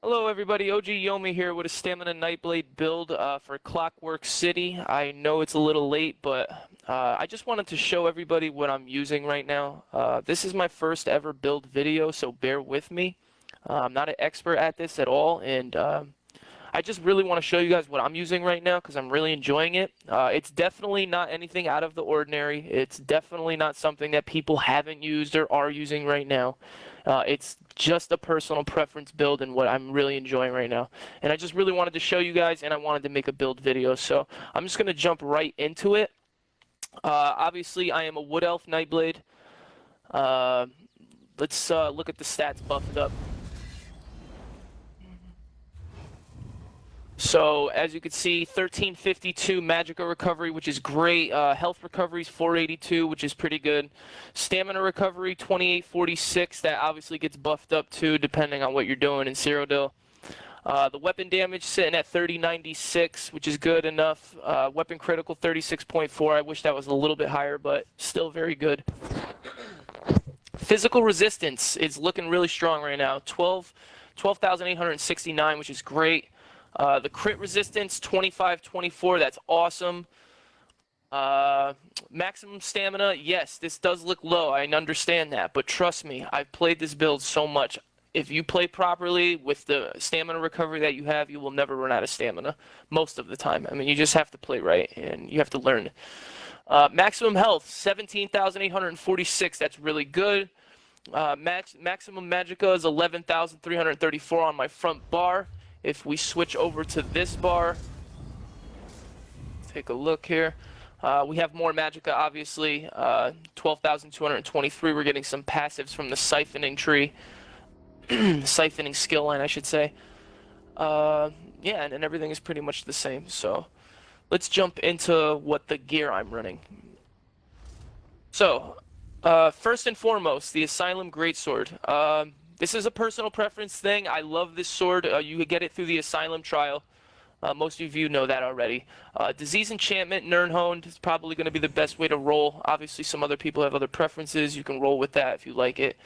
Hello everybody, OG Yomi here with a Stamina Nightblade build for ClockWork City. I know it's a little late, but I just wanted to show everybody what I'm using right now. This is my first ever build video, so bear with me. I'm not an expert at this at all, and I just really want to show you guys what I'm using right now because I'm really enjoying it. It's definitely not anything out of the ordinary. It's definitely not something that people haven't used or are using right now. It's just a personal preference build and what I'm really enjoying right now. And I just really wanted to show you guys, and I wanted to make a build video. So I'm just going to jump right into it. Obviously, I am a Wood Elf Nightblade. Let's look at the stats buffed up. So, as you can see, 1352 Magica recovery, which is great. Health recovery is 482, which is pretty good. Stamina recovery, 2846. That obviously gets buffed up too, depending on what you're doing in Cyrodiil. The weapon damage sitting at 3096, which is good enough. Weapon critical, 36.4. I wish that was a little bit higher, but still very good. Physical resistance is looking really strong right now. 12,869, which is great. The crit resistance, 2524, that's awesome. Maximum stamina, yes, this does look low, I understand that, but trust me, I've played this build so much. If you play properly with the stamina recovery that you have, you will never run out of stamina, most of the time. I mean, you just have to play right, and you have to learn. Maximum health, 17,846, that's really good. Maximum Magica is 11,334 on my front bar. If we switch over to this bar, take a look here. We have more Magica, obviously. 12,223. We're getting some passives from the siphoning tree. Siphoning skill line, I should say. Yeah, and everything is pretty much the same. So let's jump into what the gear I'm running. So, first and foremost, the Asylum Greatsword. This is a personal preference thing. I love this sword. You get it through the Asylum trial. Most of you know that already. Disease Enchantment, Nirnhoned is probably going to be the best way to roll. Obviously, some other people have other preferences. You can roll with that if you like it.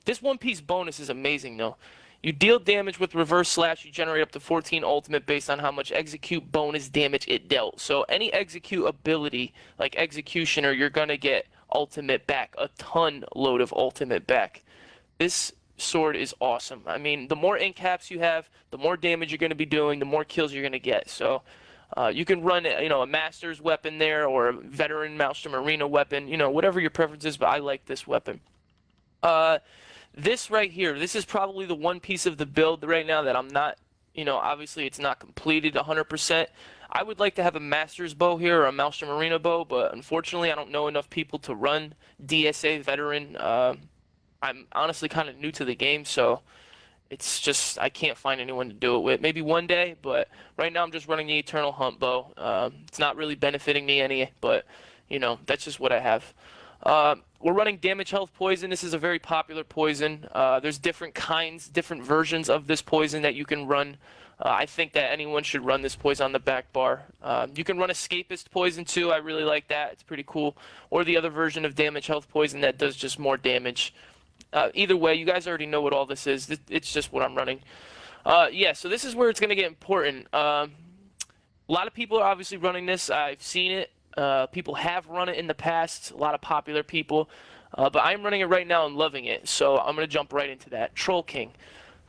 This one-piece bonus is amazing, though. You deal damage with Reverse Slash. You generate up to 14 ultimate based on how much execute bonus damage it dealt. So any execute ability, like Executioner, you're going to get ultimate back. A ton load of ultimate back. This sword is awesome. I mean, the more ink caps you have, the more damage you're going to be doing, the more kills you're going to get. So you can run, a master's weapon there or a veteran Maelstrom Arena weapon, whatever your preference is, but I like this weapon. This right here, this is probably the one piece of the build right now that I'm not, obviously it's not completed 100%. I would like to have a master's bow here or a Maelstrom Arena bow, but unfortunately I don't know enough people to run DSA veteran. I'm honestly kind of new to the game, so it's just I can't find anyone to do it with. Maybe one day, but right now I'm just running the Eternal Hunt bow. It's not really benefiting me any, but that's just what I have. We're running Damage Health Poison. This is a very popular poison. There's different kinds, different versions of this poison that you can run. I think that anyone should run this poison on the back bar. You can run Escapist Poison too. I really like that. It's pretty cool. Or the other version of Damage Health Poison that does just more damage. Either way, you guys already know what all this is. It's just what I'm running. Yeah, so this is where it's going to get important. A lot of people are obviously running this. I've seen it. People have run it in the past. A lot of popular people. But I'm running it right now and loving it. So I'm going to jump right into that. Troll King.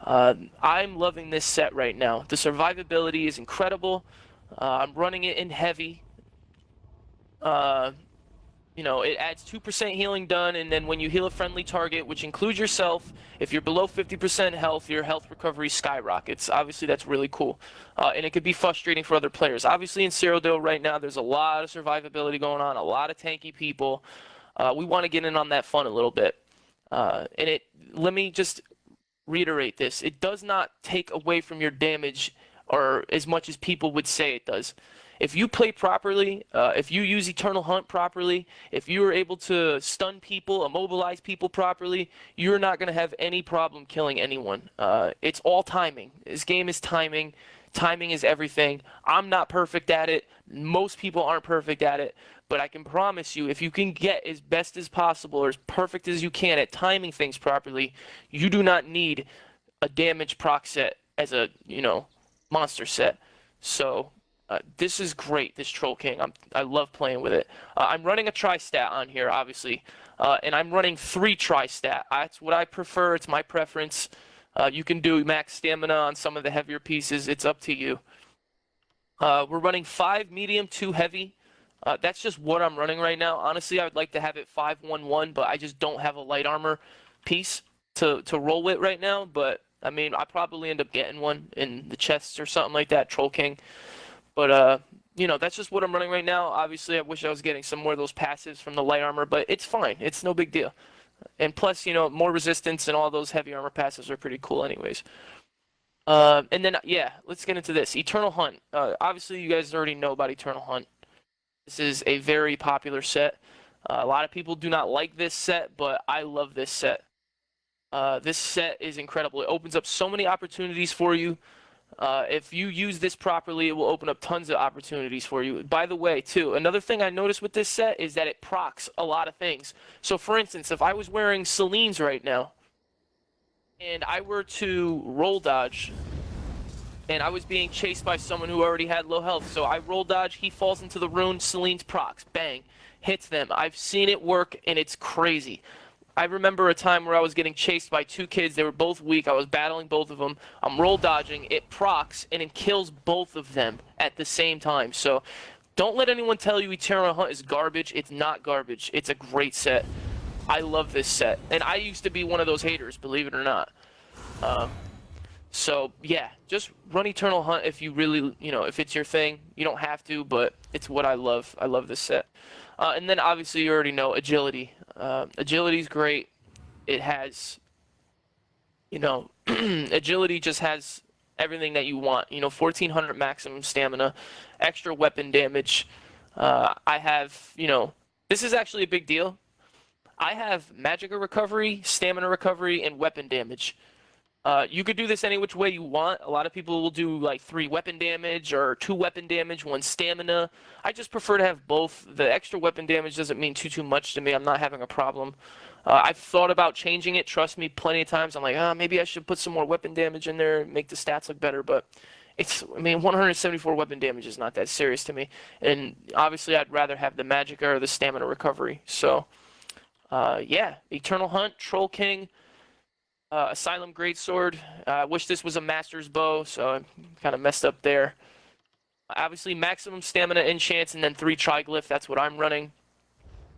I'm loving this set right now. The survivability is incredible. I'm running it in heavy. It adds 2% healing done, and then when you heal a friendly target, which includes yourself, if you're below 50% health, your health recovery skyrockets. Obviously, that's really cool. And it could be frustrating for other players. Obviously, in Cyrodiil right now, there's a lot of survivability going on, a lot of tanky people. We want to get in on that fun a little bit. Let me just reiterate this. It does not take away from your damage or as much as people would say it does. If you play properly, if you use Eternal Hunt properly, if you are able to stun people, immobilize people properly, you're not going to have any problem killing anyone. It's all timing. This game is timing. Timing is everything. I'm not perfect at it. Most people aren't perfect at it. But I can promise you, if you can get as best as possible or as perfect as you can at timing things properly, you do not need a damage proc set as a, monster set. So this is great, this Troll King. I love playing with it. I'm running a tri-stat on here, obviously, and I'm running 3 tri-stat. That's what I prefer. It's my preference. You can do max stamina on some of the heavier pieces. It's up to you. We're running 5 medium, 2 heavy. That's just what I'm running right now. Honestly, I would like to have it 5-1-1, but I just don't have a light armor piece to roll with right now. But I mean, I probably end up getting one in the chests or something like that, Troll King. But that's just what I'm running right now. Obviously, I wish I was getting some more of those passives from the light armor, but it's fine. It's no big deal. And plus, more resistance and all those heavy armor passives are pretty cool anyways. And then, yeah, let's get into this. Eternal Hunt. Obviously, you guys already know about Eternal Hunt. This is a very popular set. A lot of people do not like this set, but I love this set. This set is incredible. It opens up so many opportunities for you. If you use this properly, it will open up tons of opportunities for you. By the way, too, another thing I noticed with this set is that it procs a lot of things. So, for instance, if I was wearing Celine's right now, and I were to roll dodge, and I was being chased by someone who already had low health, so I roll dodge, he falls into the rune, Celine's procs, bang, hits them. I've seen it work, and it's crazy. I remember a time where I was getting chased by 2 kids. They were both weak. I was battling both of them. I'm roll dodging. It procs, and it kills both of them at the same time. So don't let anyone tell you Eternal Hunt is garbage. It's not garbage. It's a great set. I love this set. And I used to be one of those haters, believe it or not. So, yeah, just run Eternal Hunt if you really, if it's your thing. You don't have to, but it's what I love. I love this set. And then, obviously, you already know Agility. Agility's great. It has, Agility just has everything that you want. 1,400 maximum stamina, extra weapon damage. I have, this is actually a big deal. I have Magicka recovery, stamina recovery, and weapon damage. You could do this any which way you want. A lot of people will do like 3 weapon damage or 2 weapon damage, 1 stamina. I just prefer to have both. The extra weapon damage doesn't mean too much to me. I'm not having a problem. I've thought about changing it. Trust me, plenty of times. I'm like, maybe I should put some more weapon damage in there, make the stats look better. But 174 weapon damage is not that serious to me. And obviously, I'd rather have the Magicka or the stamina recovery. So, yeah, Eternal Hunt, Troll King. Asylum Greatsword. I wish this was a Master's Bow, so I kind of messed up there. Obviously, maximum stamina enchants, and then 3 Triglyph. That's what I'm running.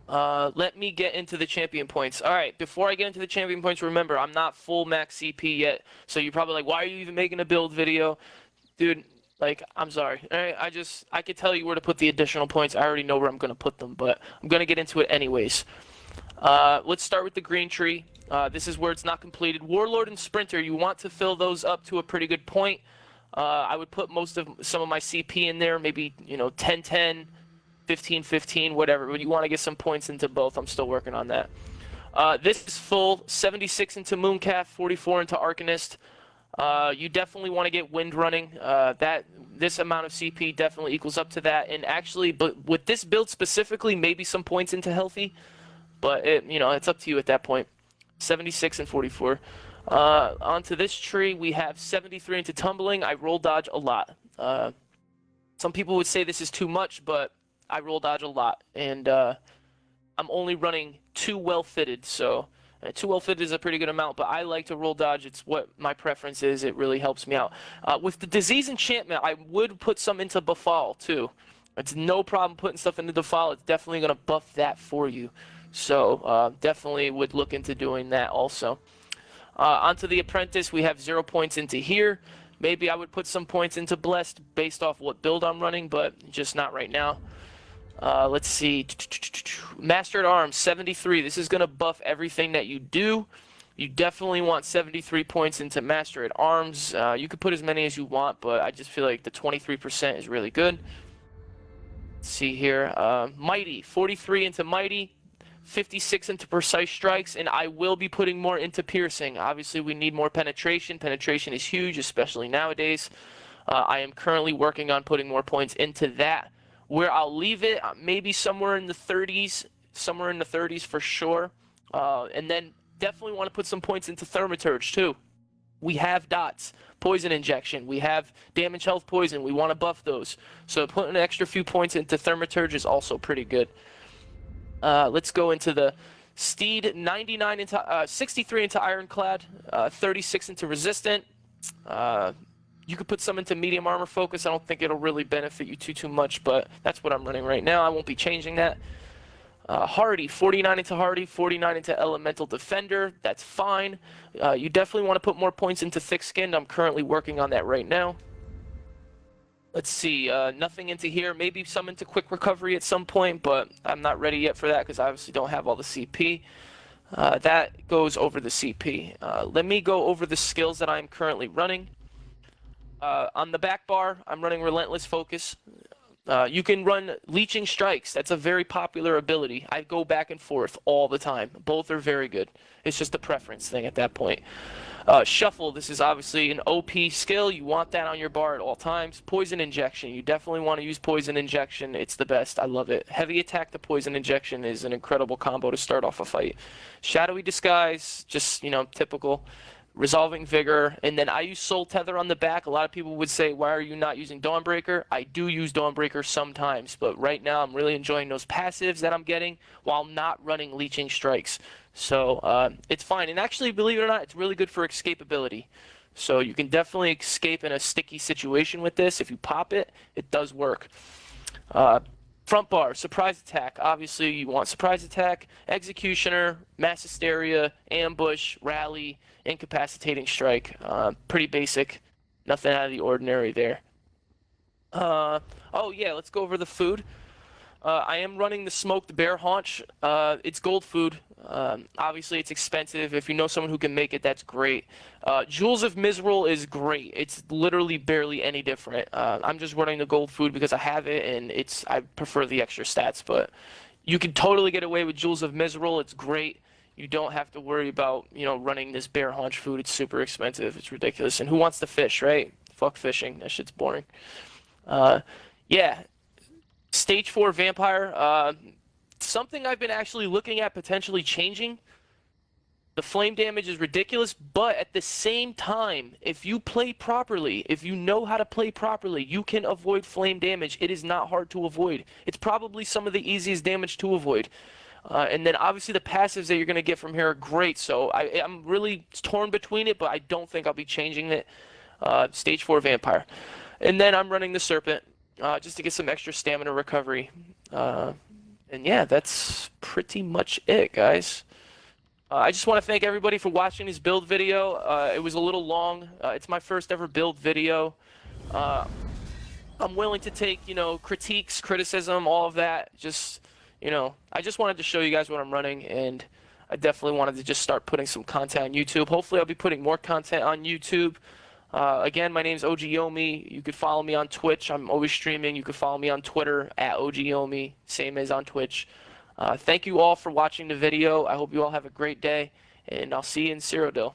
Let me get into the champion points. Alright, before I get into the champion points, remember, I'm not full max CP yet, so you're probably like, why are you even making a build video? Dude, I'm sorry. Alright, I could tell you where to put the additional points. I already know where I'm going to put them, but I'm going to get into it anyways. Let's start with the green tree. This is where it's not completed. Warlord and Sprinter, you want to fill those up to a pretty good point. I would put some of my CP in there, maybe, 10-10, 15-15, whatever. But you want to get some points into both. I'm still working on that. This is full, 76 into Mooncalf, 44 into Arcanist. You definitely want to get Wind running. This amount of CP definitely equals up to that. And actually, but with this build specifically, maybe some points into Healthy. But, it's up to you at that point. 76 and 44. Onto this tree, we have 73 into Tumbling. I roll dodge a lot. Some people would say this is too much, but I roll dodge a lot. And I'm only running 2 well-fitted, so 2 well-fitted is a pretty good amount, but I like to roll dodge. It's what my preference is. It really helps me out. With the Disease Enchantment, I would put some into Befall, too. It's no problem putting stuff into Befall. It's definitely going to buff that for you. So definitely would look into doing that also. Onto the Apprentice, we have 0 points into here. Maybe I would put some points into Blessed based off what build I'm running, but just not right now. Let's see. Master at Arms, 73. This is going to buff everything that you do. You definitely want 73 points into Master at Arms. You could put as many as you want, but I just feel like the 23% is really good. Let's see here. Mighty, 43 into Mighty. 56 into Precise Strikes, and I will be putting more into Piercing. Obviously, we need more penetration. Penetration is huge, especially nowadays. I am currently working on putting more points into that. Where I'll leave it, maybe somewhere in the 30s, for sure. And then definitely want to put some points into Thaumaturge, too. we have dots, poison injection, we have damage, health, poison. We want to buff those. So putting an extra few points into Thaumaturge is also pretty good. Let's go into the Steed. 99 into 63 into Ironclad, 36 into Resistant. You could put some into medium armor focus. I don't think it'll really benefit you too much, but that's what I'm running right now. I won't be changing that. Hardy, 49 into Hardy, 49 into Elemental Defender. That's fine. You definitely want to put more points into Thick Skinned. I'm currently working on that right now. Let's see, nothing into here. Maybe some into Quick Recovery at some point, but I'm not ready yet for that because I obviously don't have all the CP. That goes over the CP. Let me go over the skills that I'm currently running. On the back bar, I'm running Relentless Focus. You can run Leeching Strikes. That's a very popular ability. I go back and forth all the time. Both are very good. It's just a preference thing at that point. Shuffle, this is obviously an OP skill. You want that on your bar at all times. Poison Injection, you definitely want to use Poison Injection. It's the best. I love it. Heavy Attack to Poison Injection is an incredible combo to start off a fight. Shadowy Disguise, just, you know, typical. Resolving Vigor, and then I use Soul Tether on the back. A lot of people would say, why are you not using Dawnbreaker? I do use Dawnbreaker sometimes, but right now I'm really enjoying those passives that I'm getting while not running Leeching Strikes. So it's fine, and actually, believe it or not, it's really good for escapability. So you can definitely escape in a sticky situation with this. If you pop it, it does work. Front bar, Surprise Attack. Obviously, you want Surprise Attack, Executioner, Mass Hysteria, Ambush, Rally, Incapacitating Strike. Pretty basic. Nothing out of the ordinary there. Oh yeah, let's go over the food. I am running the Smoked Bear Haunch. It's gold food. Obviously, it's expensive. If you know someone who can make it, that's great. Jewels of Mizral is great. It's literally barely any different. I'm just running the gold food because I have it, and I prefer the extra stats. But you can totally get away with Jewels of Mizral. It's great. You don't have to worry about, you know, running this bear haunch food. It's super expensive. It's ridiculous. And who wants to fish, right? Fuck fishing. That shit's boring. Yeah. Stage 4 Vampire. Something I've been actually looking at potentially changing. The flame damage is ridiculous, but at the same time, if you play properly, if you know how to play properly, you can avoid flame damage. It is not hard to avoid. It's probably some of the easiest damage to avoid. And then obviously the passives that you're going to get from here are great, so I'm really torn between it, but I don't think I'll be changing it. Stage 4 Vampire. And then I'm running the Serpent, just to get some extra stamina recovery. And yeah, that's pretty much it, guys. I just want to thank everybody for watching this build video. It was a little long. It's my first ever build video. I'm willing to take, you know, critiques, criticism, all of that. Just... you know, I just wanted to show you guys what I'm running, and I definitely wanted to just start putting some content on YouTube. Hopefully I'll be putting more content on YouTube. Again, my name's OGYomi. You could follow me on Twitch. I'm always streaming. You could follow me on Twitter at OGYomi, same as on Twitch. Thank you all for watching the video. I hope you all have a great day, and I'll see you in Cyrodiil.